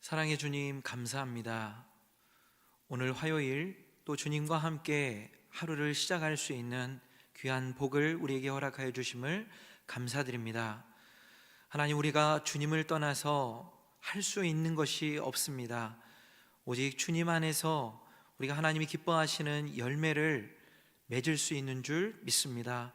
사랑의 주님, 감사합니다. 오늘 화요일 또 주님과 함께 하루를 시작할 수 있는 귀한 복을 우리에게 허락하여 주심을 감사드립니다. 하나님, 우리가 주님을 떠나서 할 수 있는 것이 없습니다. 오직 주님 안에서 우리가 하나님이 기뻐하시는 열매를 맺을 수 있는 줄 믿습니다.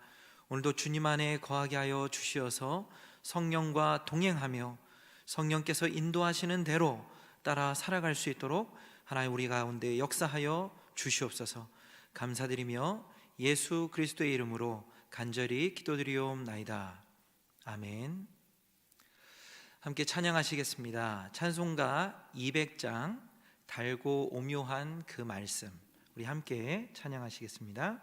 오늘도 주님 안에 거하게 하여 주시어서 성령과 동행하며 성령께서 인도하시는 대로 따라 살아갈 수 있도록 하나님 우리 가운데 역사하여 주시옵소서. 감사드리며 예수 그리스도의 이름으로 간절히 기도드리옵나이다. 아멘. 함께 찬양하시겠습니다. 찬송가 200장 달고 오묘한 그 말씀, 우리 함께 찬양하시겠습니다.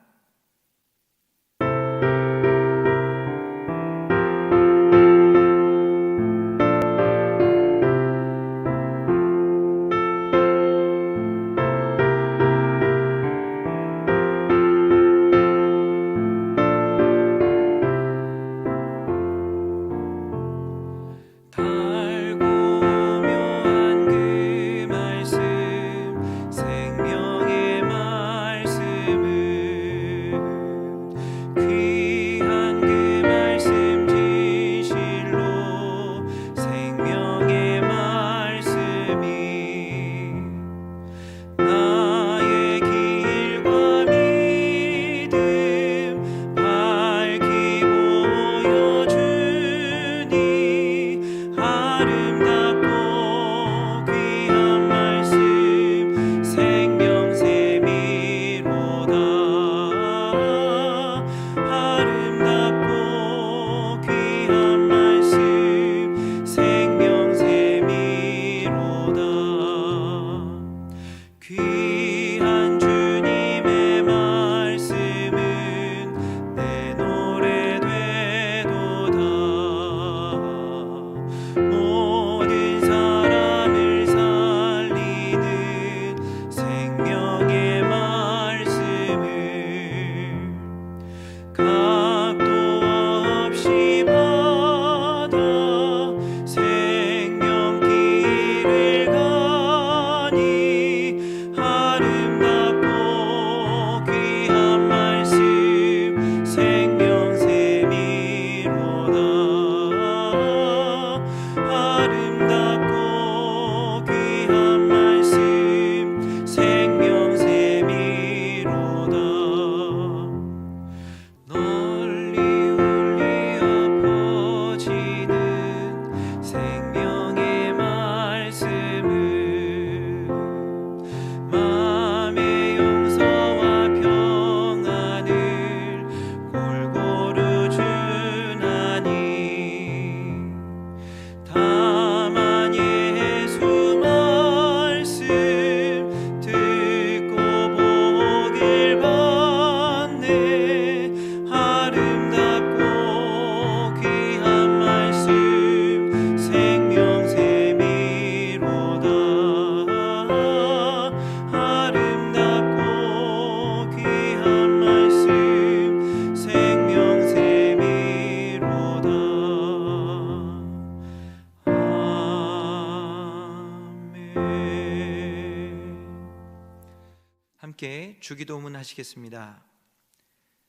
함께 주기도문 하시겠습니다.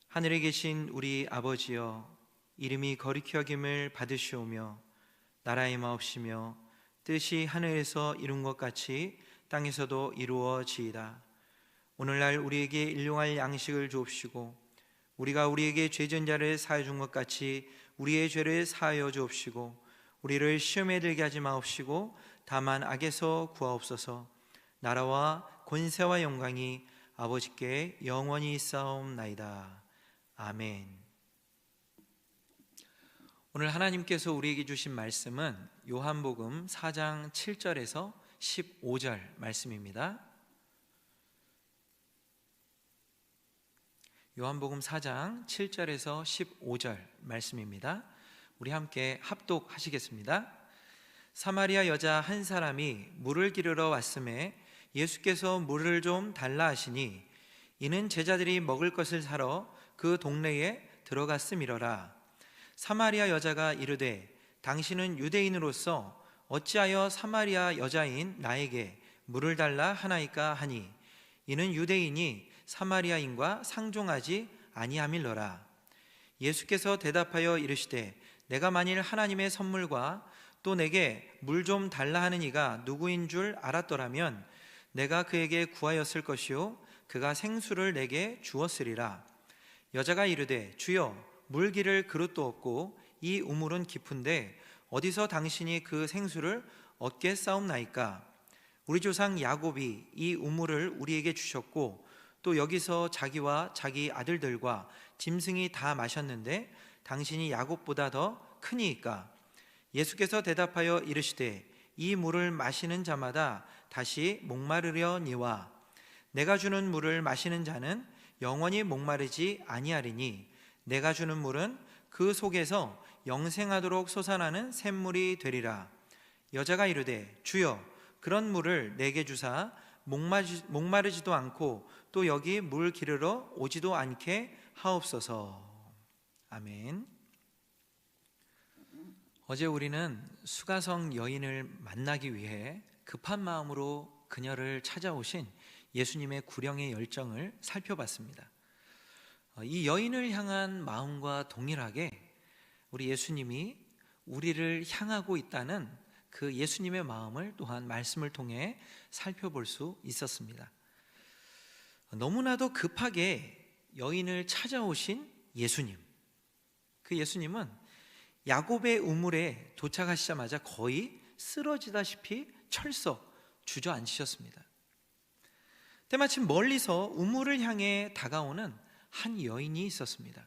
하늘에 계신 우리 아버지여, 이름이 거룩히 여김을 받으시오며 나라의 마옵시며 뜻이 하늘에서 이룬 것 같이 땅에서도 이루어지이다. 오늘날 우리에게 일용할 양식을 주옵시고 우리가 우리에게 죄진 자를 사하여 준 것 같이 우리의 죄를 사하여 주옵시고 우리를 시험에 들게 하지 마옵시고 다만 악에서 구하옵소서. 나라와 권세와 영광이 아버지께 영원히 있사옵나이다. 아멘. 오늘 하나님께서 우리에게 주신 말씀은 요한복음 4장 7절에서 15절 말씀입니다. 요한복음 4장 7절에서 15절 말씀입니다. 우리 함께 합독하시겠습니다. 사마리아 여자 한 사람이 물을 기르러 왔음에 예수께서 물을 좀 달라 하시니 이는 제자들이 먹을 것을 사러 그 동네에 들어갔음이러라. 사마리아 여자가 이르되 당신은 유대인으로서 어찌하여 사마리아 여자인 나에게 물을 달라 하나이까 하니 이는 유대인이 사마리아인과 상종하지 아니함일러라. 예수께서 대답하여 이르시되 내가 만일 하나님의 선물과 또 내게 물 좀 달라 하는 이가 누구인 줄 알았더라면 내가 그에게 구하였을 것이요 그가 생수를 내게 주었으리라. 여자가 이르되 주여 물 기를 그릇도 없고 이 우물은 깊은데 어디서 당신이 그 생수를 얻겠사옵나이까? 우리 조상 야곱이 이 우물을 우리에게 주셨고 또 여기서 자기와 자기 아들들과 짐승이 다 마셨는데 당신이 야곱보다 더 크니이까? 예수께서 대답하여 이르시되 이 물을 마시는 자마다 다시 목마르려니와 내가 주는 물을 마시는 자는 영원히 목마르지 아니하리니 내가 주는 물은 그 속에서 영생하도록 솟아나는 샘물이 되리라. 여자가 이르되 주여 그런 물을 내게 주사 목마르지도 않고 또 여기 물 기르러 오지도 않게 하옵소서. 아멘. 어제 우리는 수가성 여인을 만나기 위해 급한 마음으로 그녀를 찾아오신 예수님의 구령의 열정을 살펴봤습니다. 이 여인을 향한 마음과 동일하게 우리 예수님이 우리를 향하고 있다는 그 예수님의 마음을 또한 말씀을 통해 살펴볼 수 있었습니다. 너무나도 급하게 여인을 찾아오신 예수님, 그 예수님은 야곱의 우물에 도착하시자마자 거의 쓰러지다시피 철썩 주저앉으셨습니다. 때마침 멀리서 우물을 향해 다가오는 한 여인이 있었습니다.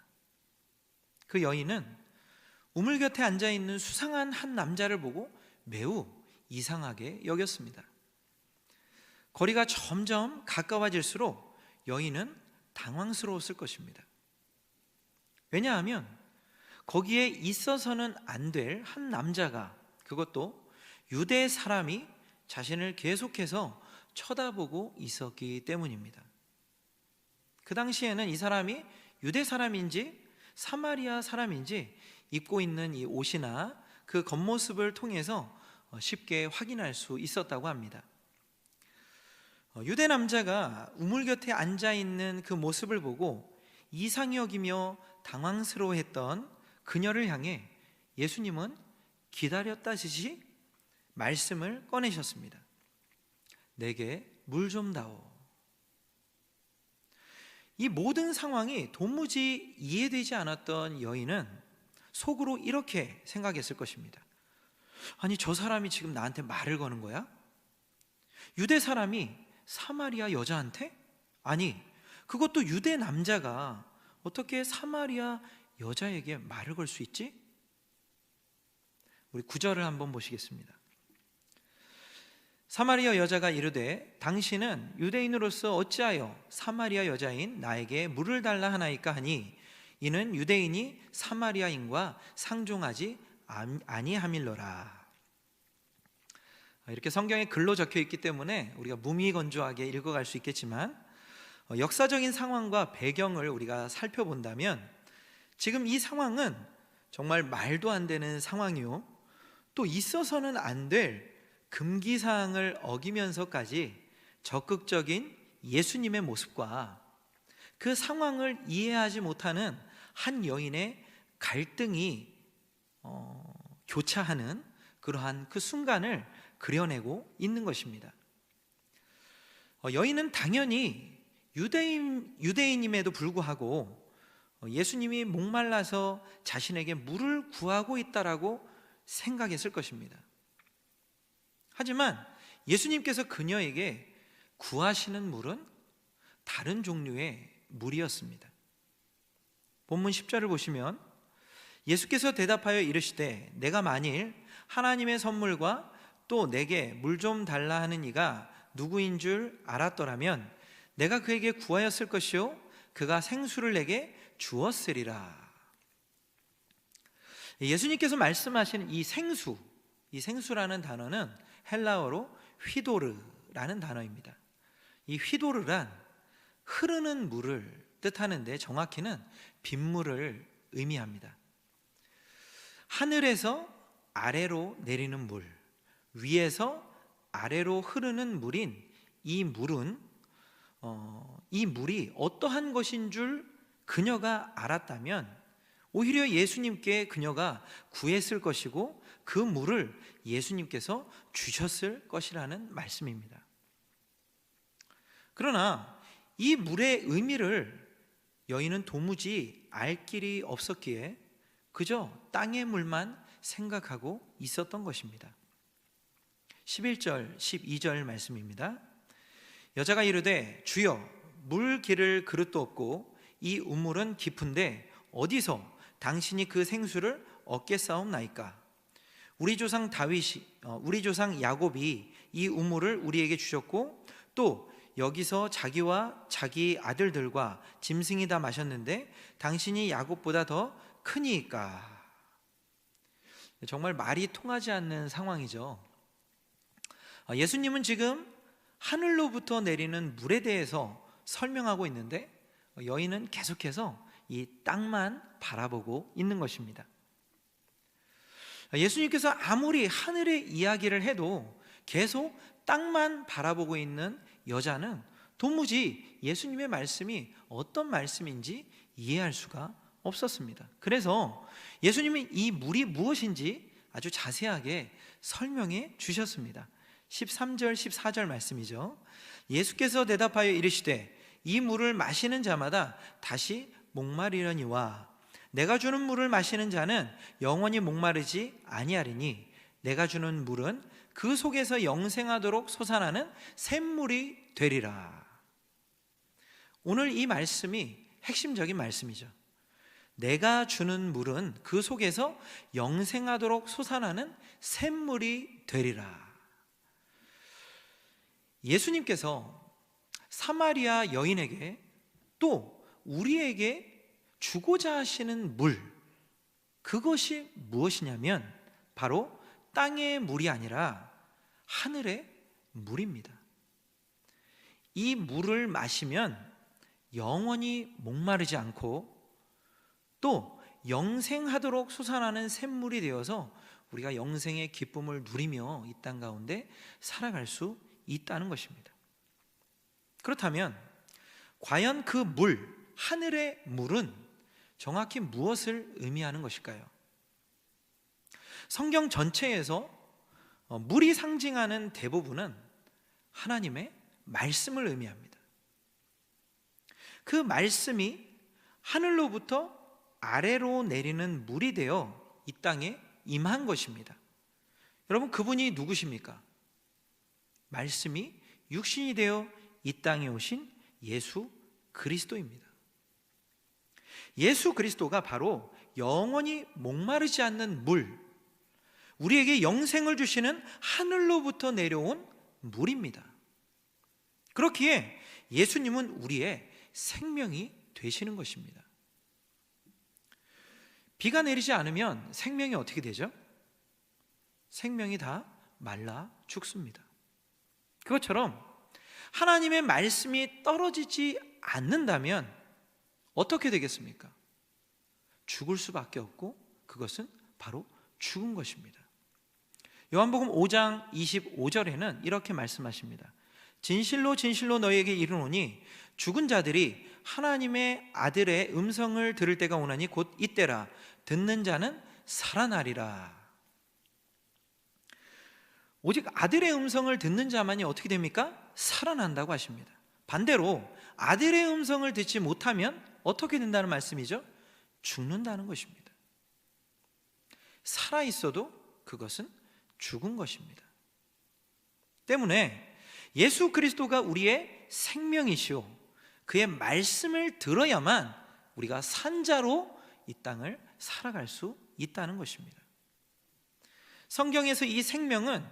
그 여인은 우물 곁에 앉아있는 수상한 한 남자를 보고 매우 이상하게 여겼습니다. 거리가 점점 가까워질수록 여인은 당황스러웠을 것입니다. 왜냐하면 거기에 있어서는 안 될 한 남자가, 그것도 유대 사람이 자신을 계속해서 쳐다보고 있었기 때문입니다. 그 당시에는 이 사람이 유대 사람인지 사마리아 사람인지 입고 있는 이 옷이나 그 겉모습을 통해서 쉽게 확인할 수 있었다고 합니다. 유대 남자가 우물 곁에 앉아있는 그 모습을 보고 이상히 여기며 당황스러워했던 그녀를 향해 예수님은 기다렸다시피 말씀을 꺼내셨습니다. 내게 물 좀 다오. 이 모든 상황이 도무지 이해되지 않았던 여인은 속으로 이렇게 생각했을 것입니다. 아니, 저 사람이 지금 나한테 말을 거는 거야? 유대 사람이 사마리아 여자한테? 아니, 그것도 유대 남자가 어떻게 사마리아 여자에게 말을 걸 수 있지? 우리 9절을 한번 보시겠습니다. 사마리아 여자가 이르되 당신은 유대인으로서 어찌하여 사마리아 여자인 나에게 물을 달라 하나이까 하니 이는 유대인이 사마리아인과 상종하지 아니함일러라. 이렇게 성경에 글로 적혀 있기 때문에 우리가 무미건조하게 읽어갈 수 있겠지만 역사적인 상황과 배경을 우리가 살펴본다면 지금 이 상황은 정말 말도 안 되는 상황이요, 또 있어서는 안 될 금기사항을 어기면서까지 적극적인 예수님의 모습과 그 상황을 이해하지 못하는 한 여인의 갈등이 교차하는 그러한 그 순간을 그려내고 있는 것입니다. 여인은 당연히 유대인임에도 불구하고 예수님이 목말라서 자신에게 물을 구하고 있다라고 생각했을 것입니다. 하지만 예수님께서 그녀에게 구하시는 물은 다른 종류의 물이었습니다. 본문 10절을 보시면 예수께서 대답하여 이르시되 내가 만일 하나님의 선물과 또 내게 물 좀 달라 하는 이가 누구인 줄 알았더라면 내가 그에게 구하였을 것이요 그가 생수를 내게 주었으리라. 예수님께서 말씀하시는 이 생수라는 단어는 헬라어로 휘도르라는 단어입니다. 이 휘도르란 흐르는 물을 뜻하는데 정확히는 빗물을 의미합니다. 하늘에서 아래로 내리는 물, 위에서 아래로 흐르는 물인 이 물이 어떠한 것인 줄 그녀가 알았다면 오히려 예수님께 그녀가 구했을 것이고 그 물을 예수님께서 주셨을 것이라는 말씀입니다. 그러나 이 물의 의미를 여인은 도무지 알 길이 없었기에 그저 땅의 물만 생각하고 있었던 것입니다. 11절, 12절 말씀입니다. 여자가 이르되 주여 물 기를 그릇도 없고 이 우물은 깊은데 어디서 당신이 그 생수를 얻겠사옵나이까? 우리 조상 야곱이 이 우물을 우리에게 주셨고 또 여기서 자기와 자기 아들들과 짐승이 다 마셨는데 당신이 야곱보다 더 크니까. 정말 말이 통하지 않는 상황이죠. 예수님은 지금 하늘로부터 내리는 물에 대해서 설명하고 있는데 여인은 계속해서 이 땅만 바라보고 있는 것입니다. 예수님께서 아무리 하늘의 이야기를 해도 계속 땅만 바라보고 있는 여자는 도무지 예수님의 말씀이 어떤 말씀인지 이해할 수가 없었습니다. 그래서 예수님이 이 물이 무엇인지 아주 자세하게 설명해 주셨습니다. 13절 14절 말씀이죠. 예수께서 대답하여 이르시되 이 물을 마시는 자마다 다시 목마르려니와 내가 주는 물을 마시는 자는 영원히 목마르지 아니하리니 내가 주는 물은 그 속에서 영생하도록 솟아나는 샘물이 되리라. 오늘 이 말씀이 핵심적인 말씀이죠. 내가 주는 물은 그 속에서 영생하도록 솟아나는 샘물이 되리라. 예수님께서 사마리아 여인에게 또 우리에게 주고자 하시는 물, 그것이 무엇이냐면 바로 땅의 물이 아니라 하늘의 물입니다. 이 물을 마시면 영원히 목마르지 않고 또 영생하도록 솟아나는 샘물이 되어서 우리가 영생의 기쁨을 누리며 이 땅 가운데 살아갈 수 있다는 것입니다. 그렇다면 과연 그 물, 하늘의 물은 정확히 무엇을 의미하는 것일까요? 성경 전체에서 물이 상징하는 대부분은 하나님의 말씀을 의미합니다. 그 말씀이 하늘로부터 아래로 내리는 물이 되어 이 땅에 임한 것입니다. 여러분, 그분이 누구십니까? 말씀이 육신이 되어 이 땅에 오신 예수 그리스도입니다. 예수 그리스도가 바로 영원히 목마르지 않는 물, 우리에게 영생을 주시는 하늘로부터 내려온 물입니다. 그렇기에 예수님은 우리의 생명이 되시는 것입니다. 비가 내리지 않으면 생명이 어떻게 되죠? 생명이 다 말라 죽습니다. 그것처럼 하나님의 말씀이 떨어지지 않는다면 어떻게 되겠습니까? 죽을 수밖에 없고 그것은 바로 죽은 것입니다. 요한복음 5장 25절에는 이렇게 말씀하십니다. 진실로 진실로 너희에게 이르노니 죽은 자들이 하나님의 아들의 음성을 들을 때가 오나니 곧 이때라. 듣는 자는 살아나리라. 오직 아들의 음성을 듣는 자만이 어떻게 됩니까? 살아난다고 하십니다. 반대로 아들의 음성을 듣지 못하면 어떻게 된다는 말씀이죠? 죽는다는 것입니다. 살아있어도 그것은 죽은 것입니다. 때문에 예수 그리스도가 우리의 생명이시오, 그의 말씀을 들어야만 우리가 산자로 이 땅을 살아갈 수 있다는 것입니다. 성경에서 이 생명은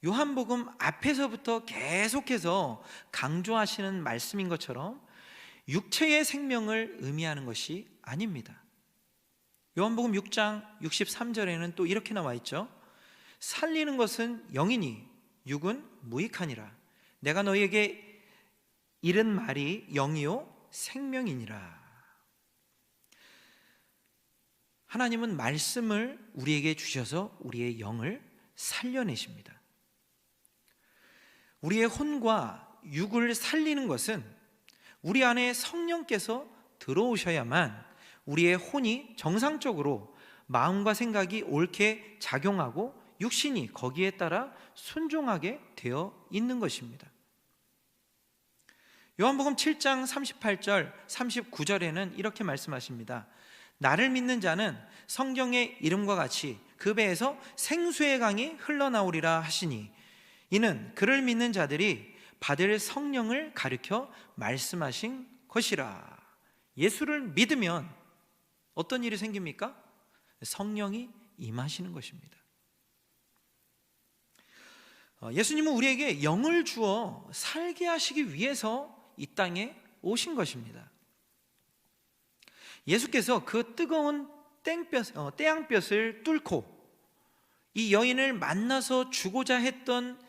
요한복음 앞에서부터 계속해서 강조하시는 말씀인 것처럼 육체의 생명을 의미하는 것이 아닙니다. 요한복음 6장 63절에는 또 이렇게 나와 있죠. 살리는 것은 영이니 육은 무익하니라. 내가 너희에게 이른 말이 영이요 생명이니라. 하나님은 말씀을 우리에게 주셔서 우리의 영을 살려내십니다. 우리의 혼과 육을 살리는 것은 우리 안에 성령께서 들어오셔야만 우리의 혼이 정상적으로 마음과 생각이 옳게 작용하고 육신이 거기에 따라 순종하게 되어 있는 것입니다. 요한복음 7장 38절 39절에는 이렇게 말씀하십니다. 나를 믿는 자는 성경의 이름과 같이 그 배에서 생수의 강이 흘러나오리라 하시니 이는 그를 믿는 자들이 받을 성령을 가르쳐 말씀하신 것이라. 예수를 믿으면 어떤 일이 생깁니까? 성령이 임하시는 것입니다. 예수님은 우리에게 영을 주어 살게 하시기 위해서 이 땅에 오신 것입니다. 예수께서 그 뜨거운 태양볕을 뚫고 이 여인을 만나서 주고자 했던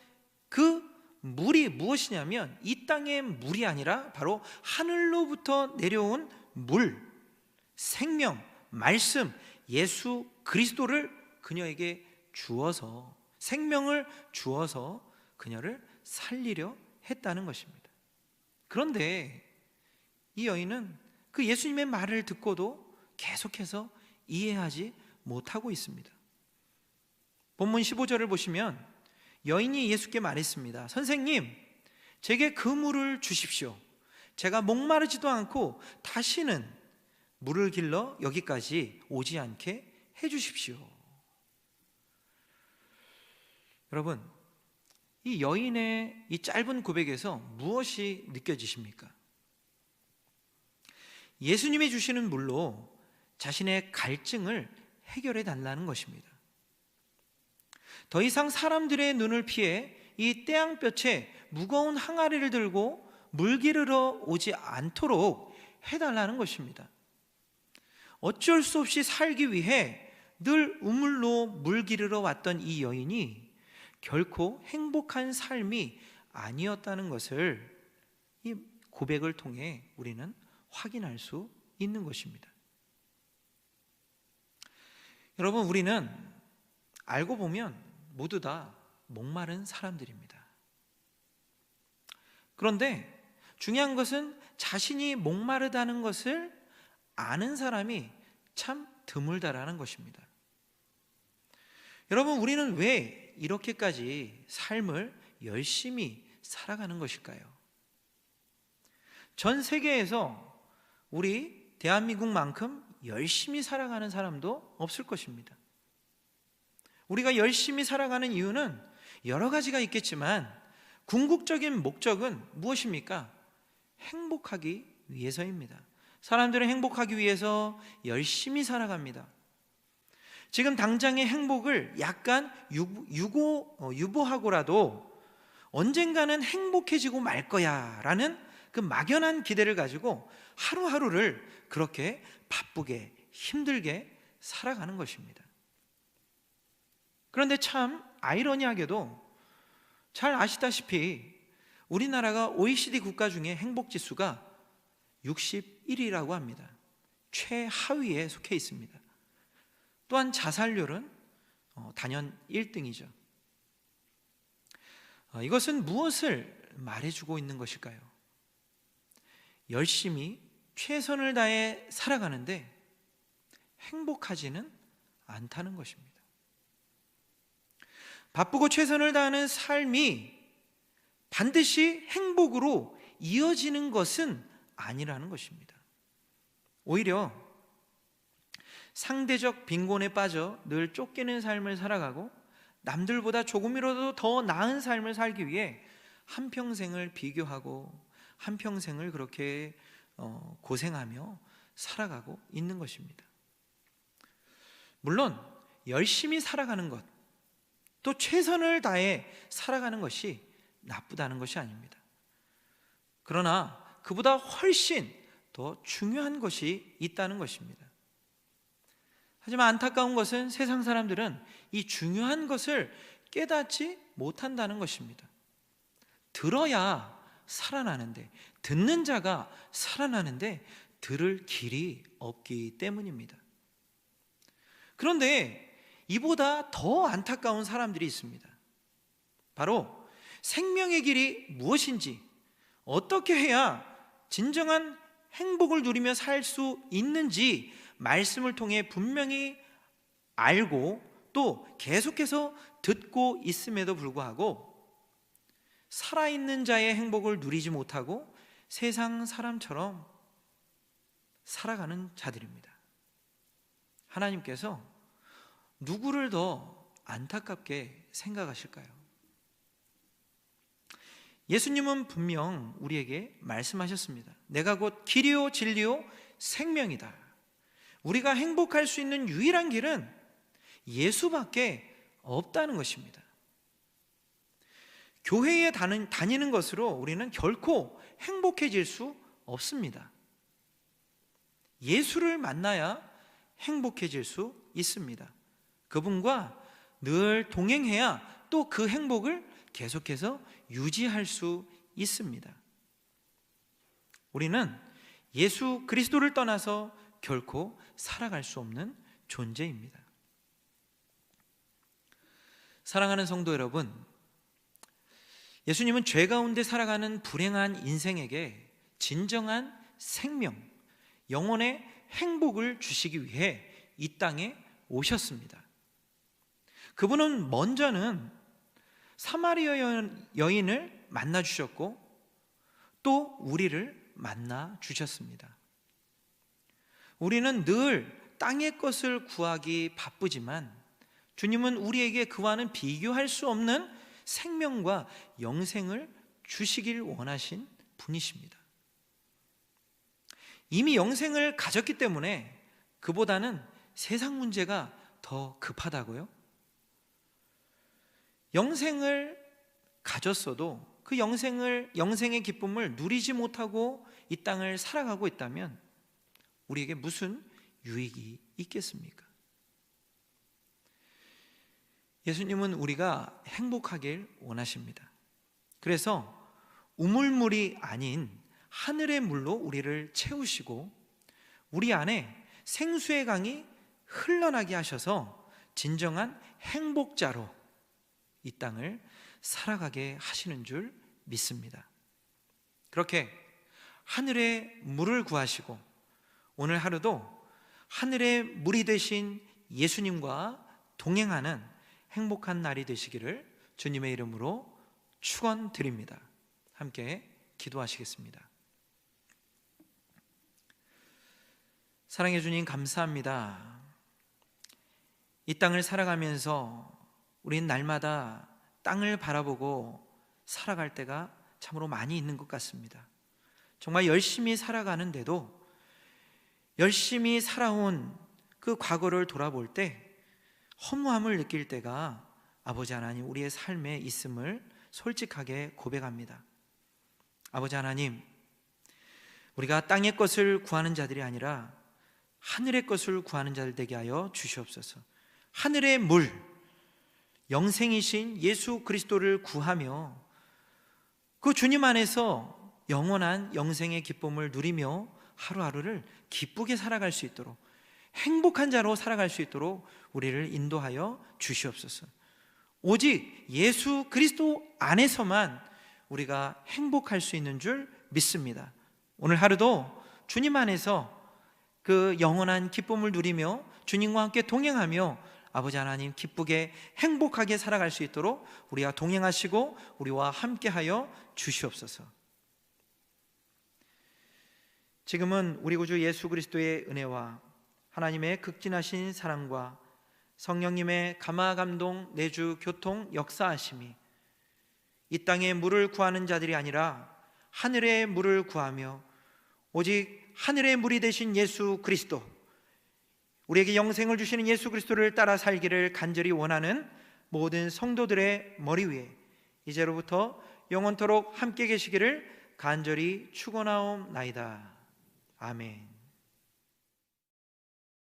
그 물이 무엇이냐면 이 땅의 물이 아니라 바로 하늘로부터 내려온 물, 생명, 말씀, 예수 그리스도를 그녀에게 주어서, 생명을 주어서 그녀를 살리려 했다는 것입니다. 그런데 이 여인은 그 예수님의 말을 듣고도 계속해서 이해하지 못하고 있습니다. 본문 15절을 보시면 여인이 예수께 말했습니다. 선생님, 제게 그 물을 주십시오. 제가 목마르지도 않고 다시는 물을 길러 여기까지 오지 않게 해주십시오. 여러분, 이 여인의 이 짧은 고백에서 무엇이 느껴지십니까? 예수님이 주시는 물로 자신의 갈증을 해결해 달라는 것입니다. 더 이상 사람들의 눈을 피해 이 태양볕에 무거운 항아리를 들고 물 기르러 오지 않도록 해달라는 것입니다. 어쩔 수 없이 살기 위해 늘 우물로 물 기르러 왔던 이 여인이 결코 행복한 삶이 아니었다는 것을 이 고백을 통해 우리는 확인할 수 있는 것입니다. 여러분, 우리는 알고 보면 모두 다 목마른 사람들입니다. 그런데 중요한 것은 자신이 목마르다는 것을 아는 사람이 참 드물다라는 것입니다. 여러분, 우리는 왜 이렇게까지 삶을 열심히 살아가는 것일까요? 전 세계에서 우리 대한민국만큼 열심히 살아가는 사람도 없을 것입니다. 우리가 열심히 살아가는 이유는 여러 가지가 있겠지만 궁극적인 목적은 무엇입니까? 행복하기 위해서입니다. 사람들은 행복하기 위해서 열심히 살아갑니다. 지금 당장의 행복을 약간 유보하고라도 언젠가는 행복해지고 말 거야 라는 그 막연한 기대를 가지고 하루하루를 그렇게 바쁘게 힘들게 살아가는 것입니다. 그런데 참 아이러니하게도 잘 아시다시피 우리나라가 OECD 국가 중에 행복지수가 61이라고 합니다. 최하위에 속해 있습니다. 또한 자살률은 단연 1등이죠. 이것은 무엇을 말해주고 있는 것일까요? 열심히 최선을 다해 살아가는데 행복하지는 않다는 것입니다. 바쁘고 최선을 다하는 삶이 반드시 행복으로 이어지는 것은 아니라는 것입니다. 오히려 상대적 빈곤에 빠져 늘 쫓기는 삶을 살아가고 남들보다 조금이라도 더 나은 삶을 살기 위해 한평생을 비교하고 한평생을 그렇게 고생하며 살아가고 있는 것입니다. 물론 열심히 살아가는 것, 또 최선을 다해 살아가는 것이 나쁘다는 것이 아닙니다. 그러나 그보다 훨씬 더 중요한 것이 있다는 것입니다. 하지만 안타까운 것은 세상 사람들은 이 중요한 것을 깨닫지 못한다는 것입니다. 들어야 살아나는데, 듣는 자가 살아나는데 들을 길이 없기 때문입니다. 그런데 이보다 더 안타까운 사람들이 있습니다. 바로 생명의 길이 무엇인지, 어떻게 해야 진정한 행복을 누리며 살 수 있는지 말씀을 통해 분명히 알고 또 계속해서 듣고 있음에도 불구하고 살아있는 자의 행복을 누리지 못하고 세상 사람처럼 살아가는 자들입니다. 하나님께서 누구를 더 안타깝게 생각하실까요? 예수님은 분명 우리에게 말씀하셨습니다. 내가 곧 길이요 진리요 생명이다. 우리가 행복할 수 있는 유일한 길은 예수밖에 없다는 것입니다. 교회에 다니는 것으로 우리는 결코 행복해질 수 없습니다. 예수를 만나야 행복해질 수 있습니다. 그분과 늘 동행해야 또 그 행복을 계속해서 유지할 수 있습니다. 우리는 예수 그리스도를 떠나서 결코 살아갈 수 없는 존재입니다. 사랑하는 성도 여러분, 예수님은 죄 가운데 살아가는 불행한 인생에게 진정한 생명, 영혼의 행복을 주시기 위해 이 땅에 오셨습니다. 그분은 먼저는 사마리아 여인을 만나 주셨고 또 우리를 만나 주셨습니다. 우리는 늘 땅의 것을 구하기 바쁘지만 주님은 우리에게 그와는 비교할 수 없는 생명과 영생을 주시길 원하신 분이십니다. 이미 영생을 가졌기 때문에 그보다는 세상 문제가 더 급하다고요? 영생을 가졌어도 그 영생의 기쁨을 누리지 못하고 이 땅을 살아가고 있다면 우리에게 무슨 유익이 있겠습니까? 예수님은 우리가 행복하길 원하십니다. 그래서 우물물이 아닌 하늘의 물로 우리를 채우시고 우리 안에 생수의 강이 흘러나게 하셔서 진정한 행복자로 이 땅을 살아가게 하시는 줄 믿습니다. 그렇게 하늘의 물을 구하시고 오늘 하루도 하늘의 물이 되신 예수님과 동행하는 행복한 날이 되시기를 주님의 이름으로 축원드립니다. 함께 기도하시겠습니다. 사랑해 주님 감사합니다. 이 땅을 살아가면서 우린 날마다 땅을 바라보고 살아갈 때가 참으로 많이 있는 것 같습니다. 정말 열심히 살아가는데도 열심히 살아온 그 과거를 돌아볼 때 허무함을 느낄 때가 아버지 하나님 우리의 삶에 있음을 솔직하게 고백합니다. 아버지 하나님, 우리가 땅의 것을 구하는 자들이 아니라 하늘의 것을 구하는 자들 되게 하여 주시옵소서. 하늘의 물, 영생이신 예수 그리스도를 구하며 그 주님 안에서 영원한 영생의 기쁨을 누리며 하루하루를 기쁘게 살아갈 수 있도록 행복한 자로 살아갈 수 있도록 우리를 인도하여 주시옵소서. 오직 예수 그리스도 안에서만 우리가 행복할 수 있는 줄 믿습니다. 오늘 하루도 주님 안에서 그 영원한 기쁨을 누리며 주님과 함께 동행하며 아버지 하나님 기쁘게 행복하게 살아갈 수 있도록 우리와 동행하시고 우리와 함께하여 주시옵소서. 지금은 우리 구주 예수 그리스도의 은혜와 하나님의 극진하신 사랑과 성령님의 감화 감동 내주 교통 역사하심이 이 땅의 물을 구하는 자들이 아니라 하늘의 물을 구하며 오직 하늘의 물이 되신 예수 그리스도, 우리에게 영생을 주시는 예수 그리스도를 따라 살기를 간절히 원하는 모든 성도들의 머리 위에 이제로부터 영원토록 함께 계시기를 간절히 축원하옵나이다. 아멘.